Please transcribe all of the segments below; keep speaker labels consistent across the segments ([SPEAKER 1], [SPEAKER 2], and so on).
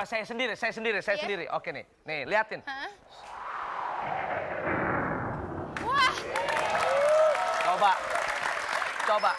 [SPEAKER 1] Coba saya sendiri. Oke nih, liatin.
[SPEAKER 2] Hah? Wah.
[SPEAKER 1] Coba.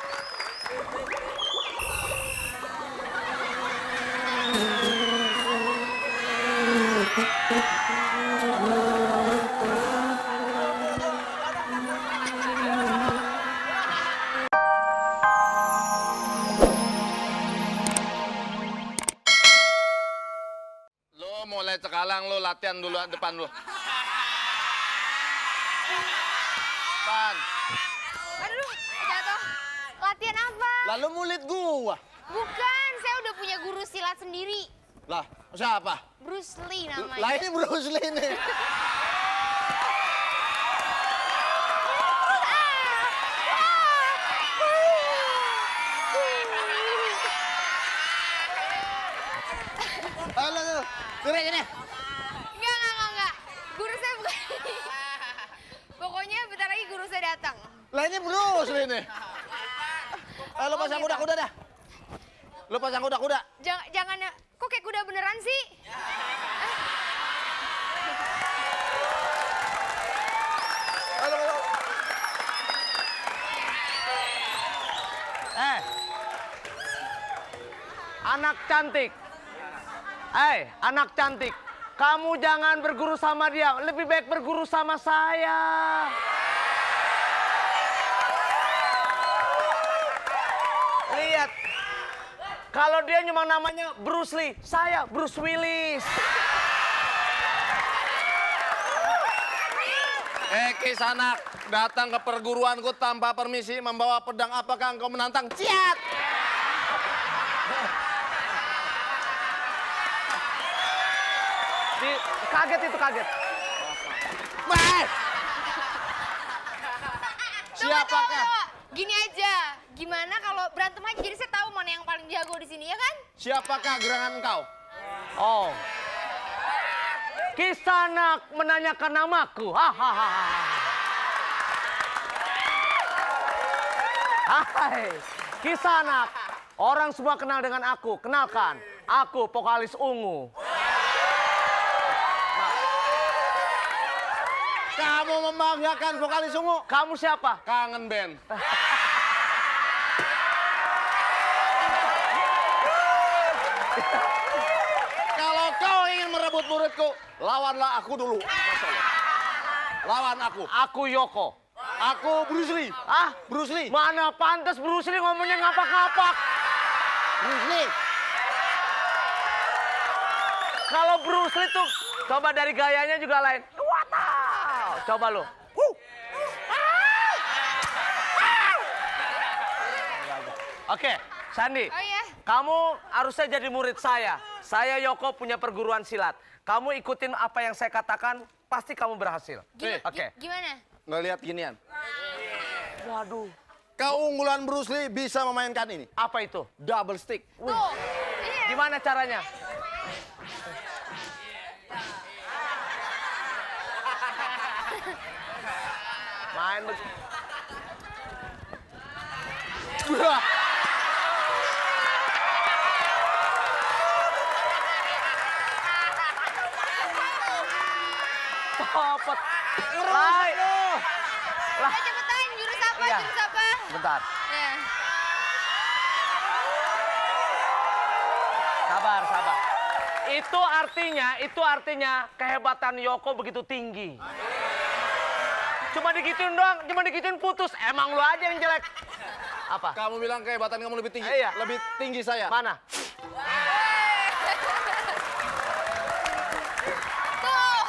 [SPEAKER 3] Lo mulai sekarang lo latihan dulu depan lo. Depan.
[SPEAKER 2] Aduh, jatuh. Latihan apa?
[SPEAKER 3] Lalu mulit gua.
[SPEAKER 2] Bukan, saya udah punya guru silat sendiri.
[SPEAKER 3] Lah, siapa?
[SPEAKER 2] Bruce Lee namanya.
[SPEAKER 3] Lah ini Bruce Lee nih. Halo, keren ini.
[SPEAKER 2] Enggak. Guru saya bukan. Pokoknya bentar lagi guru saya datang.
[SPEAKER 3] Lah ini Bruce Lee nih. Lo pasang
[SPEAKER 2] gitu.
[SPEAKER 3] kuda-kuda dah. Lo pasang kuda-kuda.
[SPEAKER 2] Jangan, kok kayak kuda beneran sih?
[SPEAKER 3] Halo.
[SPEAKER 1] Anak cantik. Kamu jangan berguru sama dia, lebih baik berguru sama saya. Lihat, kalau dia cuma namanya Bruce Lee, saya Bruce Willis.
[SPEAKER 3] Kisanak, datang ke perguruanku tanpa permisi, membawa pedang. Apakah engkau menantang? Ciat!
[SPEAKER 1] Kaget.
[SPEAKER 3] Weh! Siapakah?
[SPEAKER 2] Tunggu. Gini aja, gimana kalau berantem aja jadi saya tahu mana yang paling jago di sini ya kan?
[SPEAKER 3] Siapakah gerangan engkau?
[SPEAKER 1] Oh, Kisanak menanyakan namaku. Hahaha. Hai, Kisanak. Orang semua kenal dengan aku. Kenalkan, aku vokalis ungu.
[SPEAKER 3] Kamu membanggakan vokalis ungu.
[SPEAKER 1] Kamu siapa?
[SPEAKER 3] Kangen band. Kalau kau ingin merebut muridku, lawanlah aku dulu. Lawan aku.
[SPEAKER 1] Aku Yoko.
[SPEAKER 3] Aku Bruce Lee.
[SPEAKER 1] Ah,
[SPEAKER 3] Bruce Lee.
[SPEAKER 1] mana pantas Bruce Lee ngomongnya ngapak-ngapak.
[SPEAKER 3] Bruce Lee.
[SPEAKER 1] Kalau Bruce Lee tuh, coba dari gayanya juga lain. Wow, coba lu. Oke, Sandi.
[SPEAKER 2] Oh iya.
[SPEAKER 1] Kamu harusnya jadi murid saya. Saya Yoko punya perguruan silat. Kamu ikutin apa yang saya katakan, pasti kamu berhasil. Oke.
[SPEAKER 2] Gimana?
[SPEAKER 3] Nggak lihat ginian.
[SPEAKER 1] Waduh.
[SPEAKER 3] Keunggulan Bruce Lee bisa memainkan ini.
[SPEAKER 1] Apa itu?
[SPEAKER 3] Double stick.
[SPEAKER 2] Tuh. Iya.
[SPEAKER 1] Gimana caranya? Main Topet. Lai.
[SPEAKER 2] Udah cepetan, jurus apa?
[SPEAKER 1] Iya.
[SPEAKER 2] Jurus apa?
[SPEAKER 1] Bentar.
[SPEAKER 2] Ya.
[SPEAKER 1] Sabar. Itu artinya kehebatan Yoko begitu tinggi. Cuma digituin doang, cuma digituin putus. Emang lu aja yang jelek. Apa?
[SPEAKER 3] Kamu bilang kehebatan kamu lebih tinggi.
[SPEAKER 1] Iya.
[SPEAKER 3] Lebih tinggi saya.
[SPEAKER 1] Mana?
[SPEAKER 2] Tuh.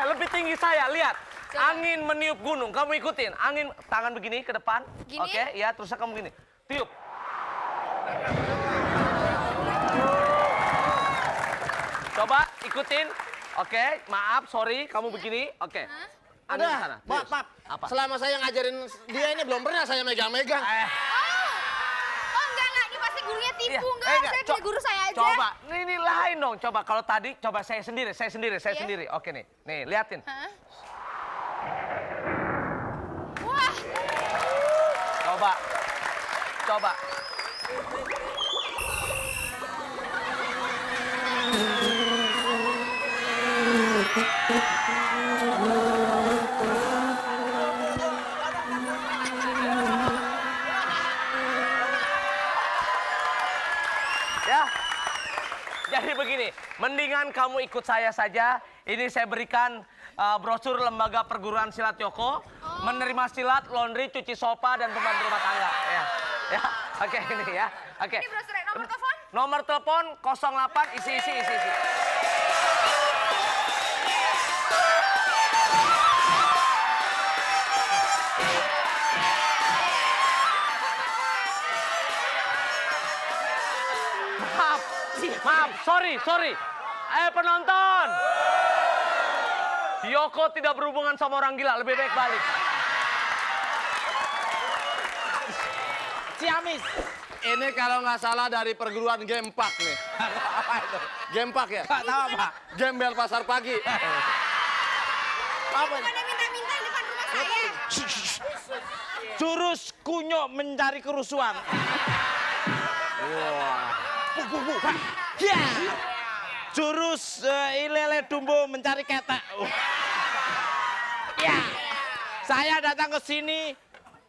[SPEAKER 1] Lebih tinggi saya, lihat.
[SPEAKER 2] Coba.
[SPEAKER 1] Angin meniup gunung, kamu ikutin. Angin, tangan begini ke depan.
[SPEAKER 2] Gini?
[SPEAKER 1] Oke, ya terus kamu begini. Tiup. Coba ikutin. Oke, maaf, sorry, kamu begini. Oke. Angin ke sana.
[SPEAKER 3] Ada,
[SPEAKER 1] Tiup.
[SPEAKER 3] Pak.
[SPEAKER 1] Apa?
[SPEAKER 3] Selama saya ngajarin dia ini belum pernah saya megang-megang.
[SPEAKER 2] Oh enggak, ini pasti gurunya tipu.
[SPEAKER 1] Iya.
[SPEAKER 2] Enggak, saya punya guru saya aja.
[SPEAKER 1] Coba, ini lain dong. Coba kalau tadi, coba saya sendiri.
[SPEAKER 2] Iya?
[SPEAKER 1] Sendiri. Oke nih, liatin.
[SPEAKER 2] Hah? Wah.
[SPEAKER 1] Coba. Ya. Jadi begini, mendingan kamu ikut saya saja. Ini saya berikan brosur lembaga perguruan silat Yoko, menerima silat, laundry, cuci sofa dan pembantu rumah tangga. Ya, ya, oke ini ya, oke.
[SPEAKER 2] Ini brosurnya, nomor telepon?
[SPEAKER 1] Nomor telepon 08 isi. Maaf, sorry. Penonton. Yoko tidak berhubungan sama orang gila, lebih baik balik.
[SPEAKER 3] Ciamis. Ini kalau nggak salah dari perguruan Game Park nih. Apa itu? Game Park ya?
[SPEAKER 4] Gak tahu apa.
[SPEAKER 3] Gembel pasar pagi. Apa?
[SPEAKER 2] Pada minta-minta di depan rumah saya.
[SPEAKER 4] Jurus kunyuk mencari kerusuhan. Ya. Jurus ilele dumbo mencari ketek. Ya. Saya datang ke sini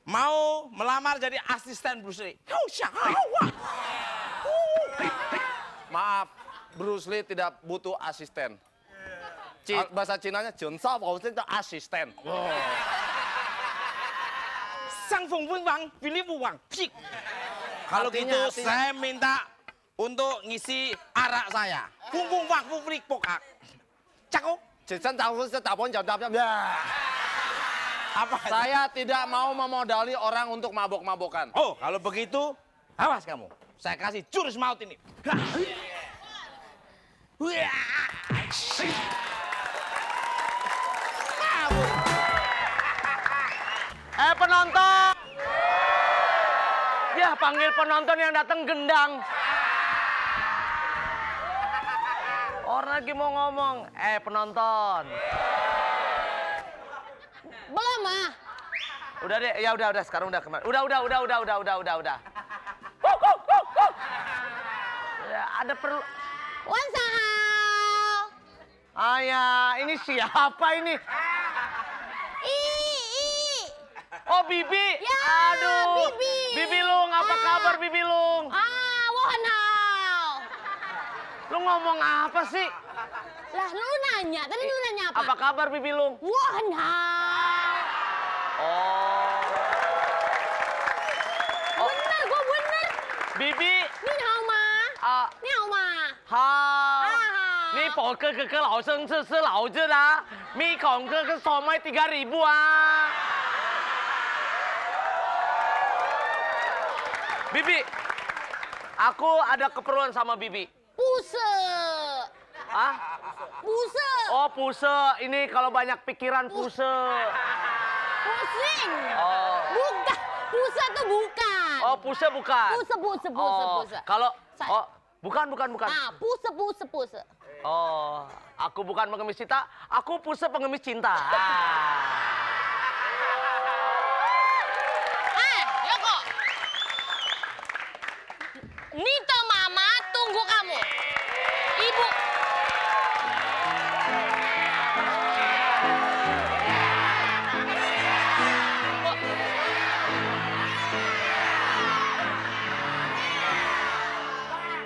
[SPEAKER 4] mau melamar jadi asisten Bruce Lee.
[SPEAKER 3] Maaf, Bruce Lee tidak butuh asisten. Bahasa Cinanya, Junsa itu asisten.
[SPEAKER 4] Sang Feng Wen Wang, pilih Wang. Kalau gitu saya minta untuk ngisi arak saya. Fung Fung Wang Fung Flik Pokak. Cakok. Apa?
[SPEAKER 3] Saya tidak mau memodali orang untuk mabok-mabokan.
[SPEAKER 4] Oh, kalau begitu, awas kamu. Saya kasih jurus maut ini.
[SPEAKER 1] Penonton. Ya, panggil penonton yang datang gendang. Orang lagi mau ngomong. Penonton.
[SPEAKER 2] Belum, ah.
[SPEAKER 1] Udah deh, ya udah sekarang udah kemarin. Udah. Ya, ada perlu.
[SPEAKER 2] Wan Sahao.
[SPEAKER 1] Ayah, ini siapa ini? Oh, Bibi.
[SPEAKER 2] Ya,
[SPEAKER 1] Aduh.
[SPEAKER 2] Bibi.
[SPEAKER 1] Bibi Lung, apa kabar Bibi Lung?
[SPEAKER 2] Wan Hao.
[SPEAKER 1] Lu ngomong apa sih?
[SPEAKER 2] Lah, lu nanya. Tadi lu nanya apa?
[SPEAKER 1] Apa kabar Bibi Lung?
[SPEAKER 2] Wan Hao.
[SPEAKER 1] Oh.
[SPEAKER 2] Bener, gua bener.
[SPEAKER 1] Bibi.
[SPEAKER 2] Ni hao ma. Ni hao ma.
[SPEAKER 1] 好，你宝哥哥跟老生是老子啦，咪孔哥哥somai 3.000 ah. Bibi, aku ada keperluan sama Bibi.
[SPEAKER 2] Puse.
[SPEAKER 1] Ah?
[SPEAKER 2] Puse.
[SPEAKER 1] Oh, puse. Ini kalau banyak pikiran puse.
[SPEAKER 2] Pusing.
[SPEAKER 1] Oh.
[SPEAKER 2] Bukan. Puse tuh bukan.
[SPEAKER 1] Oh, puse bukan.
[SPEAKER 2] Puse.
[SPEAKER 1] Kalau bukan.
[SPEAKER 2] Puse.
[SPEAKER 1] Oh, aku bukan pengemis cinta, aku puse pengemis cinta.
[SPEAKER 2] Yoko. Nito Mama tunggu kamu. Ibu.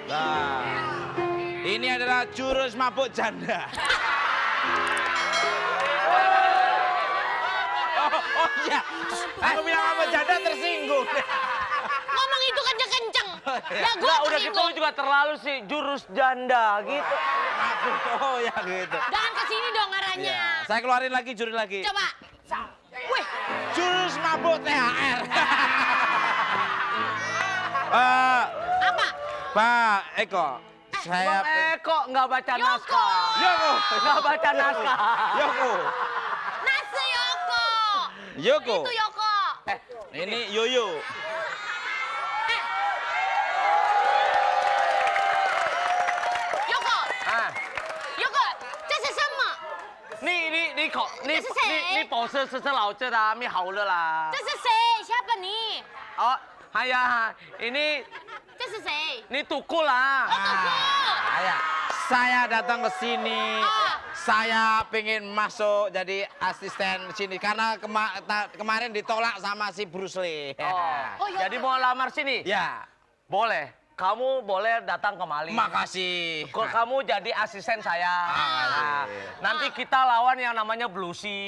[SPEAKER 4] Nah, ini adalah jurus mabuk janda. Oh iya, aku bilang mabuk janda tersinggung.
[SPEAKER 2] Ngomong itu kenceng-kenceng. Ya gua
[SPEAKER 1] Nah, udah gitu
[SPEAKER 2] tersinggung.
[SPEAKER 1] lu juga terlalu sih jurus janda gitu.
[SPEAKER 4] Oh ya gitu.
[SPEAKER 2] Jangan kesini dong arahnya.
[SPEAKER 4] Ya, saya keluarin lagi jurus lagi.
[SPEAKER 2] Coba. Wih.
[SPEAKER 4] Jurus mabuk THR.
[SPEAKER 2] Apa?
[SPEAKER 4] Pak Eko, saya
[SPEAKER 1] Bang Eko nggak baca
[SPEAKER 2] Yoko.
[SPEAKER 1] naskah.
[SPEAKER 4] Yoko.
[SPEAKER 1] Nggak baca naskah.
[SPEAKER 4] Yoko.
[SPEAKER 2] Nase Yoko.
[SPEAKER 4] Yoko.
[SPEAKER 2] Itu Yoko.
[SPEAKER 4] Ini Yoyo.
[SPEAKER 2] Yoko.
[SPEAKER 1] Ah,
[SPEAKER 2] Yoko. 这是什么？
[SPEAKER 1] 你
[SPEAKER 2] 这是谁
[SPEAKER 1] 保持是老子的，没好了啦
[SPEAKER 2] 这。是谁？Siapa nih？
[SPEAKER 1] Oh, ayah, ini
[SPEAKER 2] 这是谁？
[SPEAKER 1] tukul lah.
[SPEAKER 2] Oh, Tuku.
[SPEAKER 4] Ayah, saya datang ke sini. Saya pengen masuk jadi asisten sini karena kemarin ditolak sama si Bruce Lee.
[SPEAKER 1] Oh, jadi mau lamar sini?
[SPEAKER 4] Ya.
[SPEAKER 1] Boleh. Kamu boleh datang kemari.
[SPEAKER 4] Makasih.
[SPEAKER 1] Kamu jadi asisten saya.
[SPEAKER 4] Makasih.
[SPEAKER 1] Nanti kita lawan yang namanya Bluesy.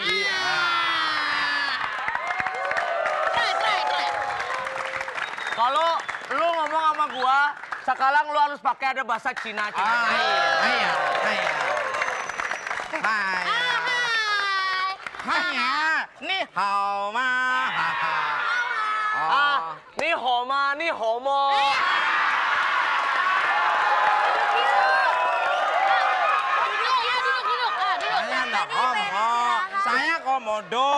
[SPEAKER 1] Kalau lu ngomong sama gua, sekarang lu harus pakai ada bahasa Cina.
[SPEAKER 4] Hai. Ni hao ma.
[SPEAKER 1] Ni homo, ni homo.
[SPEAKER 4] Saya enggak homo. Saya komodo.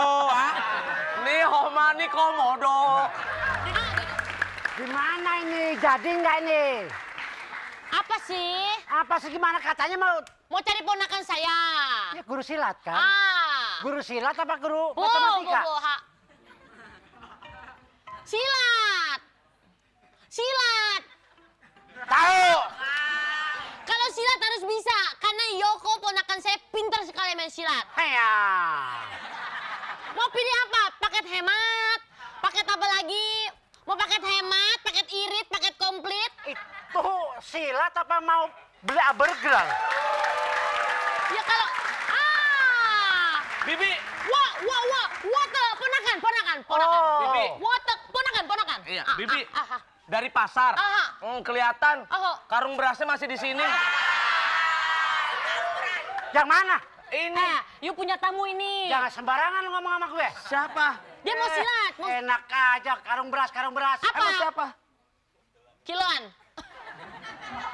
[SPEAKER 1] Ni homo, ni komodo.
[SPEAKER 5] Gimana ini? Jadi nggak ini?
[SPEAKER 6] Apa sih?
[SPEAKER 5] Apa sih gimana katanya
[SPEAKER 6] Mau cari ponakan saya.
[SPEAKER 5] ya guru silat kan?
[SPEAKER 6] Ah.
[SPEAKER 5] Guru silat apa guru
[SPEAKER 6] Bu,
[SPEAKER 5] matematika?
[SPEAKER 6] Silat. Silat.
[SPEAKER 5] Tahu.
[SPEAKER 6] Kalau silat harus bisa. Karena Yoko ponakan saya pintar sekali main silat.
[SPEAKER 5] Ya.
[SPEAKER 6] Mau pilih apa? Paket hemat? Paket apa lagi? Mau paket hemat, paket irit, paket komplit?
[SPEAKER 5] Itu silat apa mau beli burger?
[SPEAKER 6] Ya kalau...
[SPEAKER 1] Bibi.
[SPEAKER 6] Water, ponakan.
[SPEAKER 5] Oh.
[SPEAKER 1] Bibi.
[SPEAKER 6] Water, ponakan.
[SPEAKER 1] Iya, Bibi. Dari pasar. Kelihatan. Karung berasnya masih di sini.
[SPEAKER 5] Yang mana?
[SPEAKER 1] Ini.
[SPEAKER 6] You punya tamu ini.
[SPEAKER 5] Jangan sembarangan lu ngomong sama gue.
[SPEAKER 1] Siapa?
[SPEAKER 6] Dia mau silat.
[SPEAKER 5] Enak aja karung beras.
[SPEAKER 6] Apa?
[SPEAKER 1] Emang siapa?
[SPEAKER 6] Kiloan.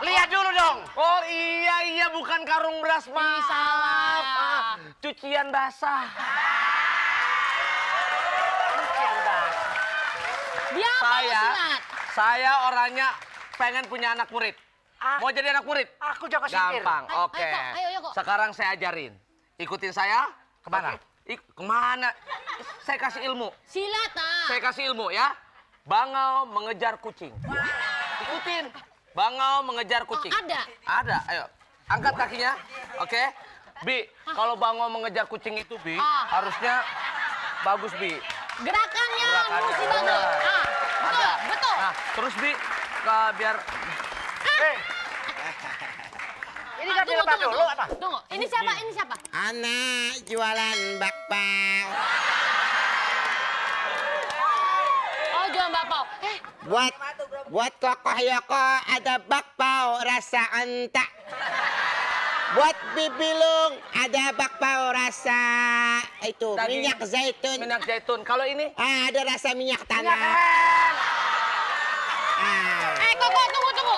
[SPEAKER 5] Lihat dulu dong.
[SPEAKER 1] Oh iya bukan karung beras, Mas.
[SPEAKER 6] Salah.
[SPEAKER 1] Cucian basah.
[SPEAKER 6] Dia mau silat.
[SPEAKER 1] Saya orangnya pengen punya anak murid. Mau jadi anak murid?
[SPEAKER 5] Aku jago sintir.
[SPEAKER 1] Gampang,
[SPEAKER 6] Ayo,
[SPEAKER 1] oke.
[SPEAKER 6] ayo, Yoko.
[SPEAKER 1] Sekarang saya ajarin. Ikutin saya.
[SPEAKER 5] Kemana?
[SPEAKER 1] Oke. Kemana? Saya kasih ilmu.
[SPEAKER 6] Silat,
[SPEAKER 1] Saya kasih ilmu ya. Bangau mengejar kucing. Ikutin. Bangau mengejar kucing.
[SPEAKER 6] ada?
[SPEAKER 1] Ada, ayo. Angkat kakinya. Oke. Bi, kalau bangau mengejar kucing itu, Bi, harusnya bagus, Bi.
[SPEAKER 6] Gerakannya mesti
[SPEAKER 1] benar.
[SPEAKER 6] bagus. Betul.
[SPEAKER 1] Nah, terus, Bi, biar...
[SPEAKER 5] Ini kan dilepas dulu apa?
[SPEAKER 6] Tunggu. Ini siapa?
[SPEAKER 7] Anak jualan bakpao.
[SPEAKER 6] Oh, jual bakpao.
[SPEAKER 7] Buat kokoh Yoko ada bakpao rasa entak. Buat Bibilung ada bakpao rasa itu
[SPEAKER 1] Daging.
[SPEAKER 7] minyak zaitun.
[SPEAKER 1] Minyak zaitun. Kalau ini?
[SPEAKER 7] Ada rasa minyak tanah.
[SPEAKER 6] Koko, tunggu.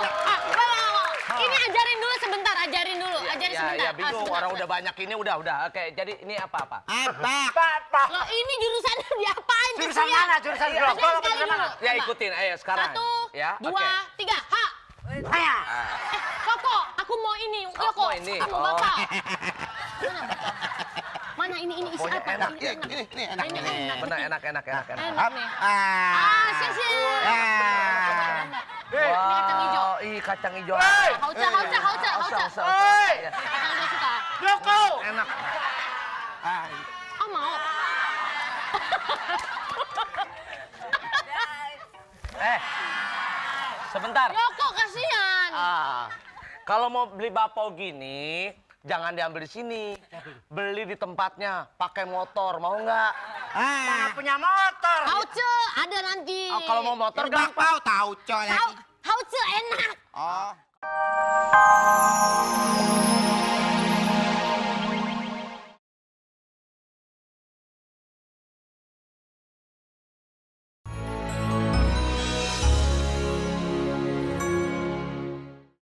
[SPEAKER 6] Ini ajarin dulu sebentar. Ajarin sebentar.
[SPEAKER 1] Ya, bingung.
[SPEAKER 6] Sebentar.
[SPEAKER 1] Orang udah banyak ini, udah. Oke, jadi ini apa?
[SPEAKER 7] Apa?
[SPEAKER 6] Loh, ini jurusannya diapain?
[SPEAKER 5] Jurusan mana? Jurusan
[SPEAKER 6] Ajarin
[SPEAKER 5] grogol apa
[SPEAKER 6] sekali
[SPEAKER 5] jurusan mana?
[SPEAKER 6] dulu.
[SPEAKER 1] Ya,
[SPEAKER 6] Coba.
[SPEAKER 1] ikutin. Ayo, sekarang.
[SPEAKER 6] 1,
[SPEAKER 1] Ya,
[SPEAKER 6] 2,
[SPEAKER 1] oke.
[SPEAKER 6] 3, ha!
[SPEAKER 5] Saya.
[SPEAKER 6] Koko, aku mau ini. Yoko,
[SPEAKER 1] mau ini.
[SPEAKER 6] aku mau
[SPEAKER 1] Oh.
[SPEAKER 6] bakpao. Mana ini isi
[SPEAKER 1] Pokoknya
[SPEAKER 6] apa?
[SPEAKER 1] enak.
[SPEAKER 7] Ini enak.
[SPEAKER 6] Ini enak.
[SPEAKER 1] Benar, enak.
[SPEAKER 6] Enak nih.
[SPEAKER 7] Ah.
[SPEAKER 6] Ini kacang hijau.
[SPEAKER 1] Ih, kacang hijau.
[SPEAKER 6] Hauca.
[SPEAKER 1] Hauca. Ya.
[SPEAKER 6] Kacang hijau suka.
[SPEAKER 5] Yoko.
[SPEAKER 1] Enak.
[SPEAKER 6] Mau.
[SPEAKER 1] Sebentar.
[SPEAKER 6] Yoko, kasihan.
[SPEAKER 1] Kalau mau beli bakpao gini, jangan diambil di sini. Beli di tempatnya, pakai motor, mau nggak?
[SPEAKER 5] Mana punya motor?
[SPEAKER 6] Hauce, ada nanti.
[SPEAKER 1] Kalau mau motor gampang.
[SPEAKER 7] Bakpao tahu coy.
[SPEAKER 6] Hauce enak.
[SPEAKER 7] Oh.